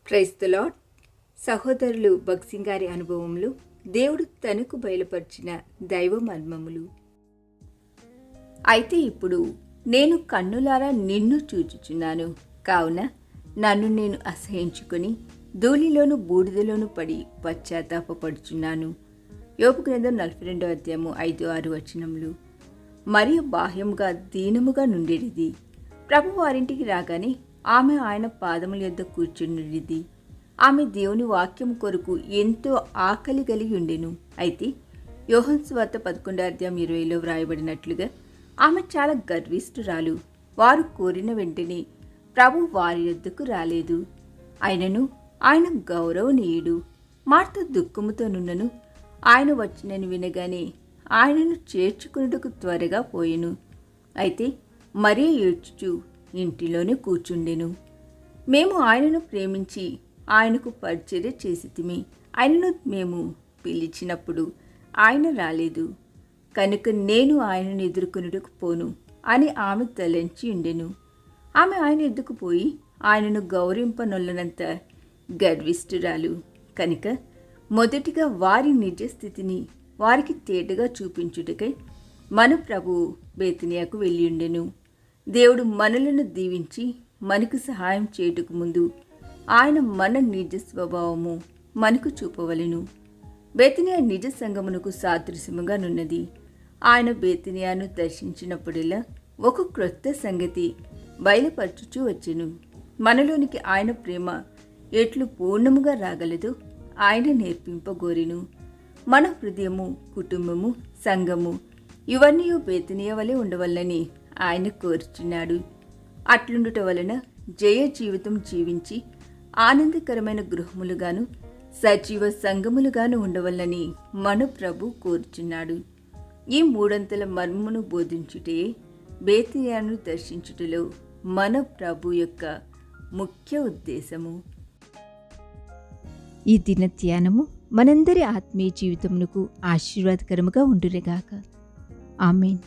Praise the lord. సహోదరులు భక్సింగ్ గారి అనుభవములు, దేవుడు తనకు బయలుపరిచిన దైవ మర్మములు. అయితే ఇప్పుడు నేను కన్నులారా నిన్ను చూచుచున్నాను, కావున నన్ను నేను అసహించుకొని ధూళిలోను బూడిదలోను పడి పశ్చాత్తాపపడుచున్నాను. యోబు గ్రంథం 42వ అధ్యాయము 5-6 వచనములు. మరియు బాహ్యముగా దీనముగా నుండేది. ప్రభు వారింటికి రాగానే ఆమె ఆయన పాదముల యొద్ద కూర్చుండిది. ఆమె దేవుని వాక్యం కొరకు ఎంతో ఆకలి కలిగి ఉండెను. అయితే యోహాను సువార్త 11వ అధ్యాయం 20లో వ్రాయబడినట్లుగా ఆమె చాలా గర్విష్ఠురాలు. వారు కోరిన వెంటనే ప్రభు వారి యొద్దకు రాలేదు. ఆయనను ఆయన గౌరవనీయుడు. మార్త దుఃఖముతో నున్నను. ఆయన వచ్చినని వినగానే ఆయనను చేర్చుకున్నటకు త్వరగా పోయెను. అయితే మరియ ఏడ్చుచు ఇంటిలోనే కూర్చుండెను. మేము ఆయనను ప్రేమించి ఆయనకు పరిచర్య చేసితిమి. ఆయనను మేము పిలిచినప్పుడు ఆయన రాలేదు, కనుక నేను ఆయనను ఎదుర్కొనుటకు పోను అని ఆమె తలంచి ఉండెను. ఆమె ఆయన ఎద్దుకు పోయి ఆయనను గౌరవింపనొల్లనంత గర్విష్ఠురాలు కనుక మొదటిగా వారి నిజ స్థితిని వారికి తేటగా చూపించుటకై మన ప్రభువు బేతనియాకు వెళ్ళియుండెను. దేవుడు మనలను దీవించి మనకు సహాయం చేయుటకు ముందు ఆయన మన నిజ స్వభావము మనకు చూపవలెను. బేతనియా నిజ సంగమునకు సాదృశ్యముగా నున్నది. ఆయన బేతనియాను దర్శించినప్పుడల్లా ఒక క్రొత్త సంగతి బయలుపరచుచూ వచ్చెను. మనలోనికి ఆయన ప్రేమ ఎట్లు పూర్ణముగా రాగలదో ఆయన నేర్పింపగోరెను. మన హృదయము, కుటుంబము, సంఘము ఇవన్నీ బేతనియా వలె ఉండవల్లని ఆయన కోరుచున్నాడు. అట్లుండుట వలన జయ జీవితం జీవించి ఆనందకరమైన గృహములుగాను సజీవ సంఘములుగాను ఉండవల్లని మన ప్రభు కోరుచున్నాడు. ఈ మూడంతల మర్మమును బోధించుటే బేతనియాను దర్శించుటలో మన ప్రభు యొక్క ముఖ్య ఉద్దేశము. ఈ దిన ధ్యానము మనందరి ఆత్మీయ జీవితమునకు ఆశీర్వాదకరముగా ఉండునుగాక. ఆమేన్.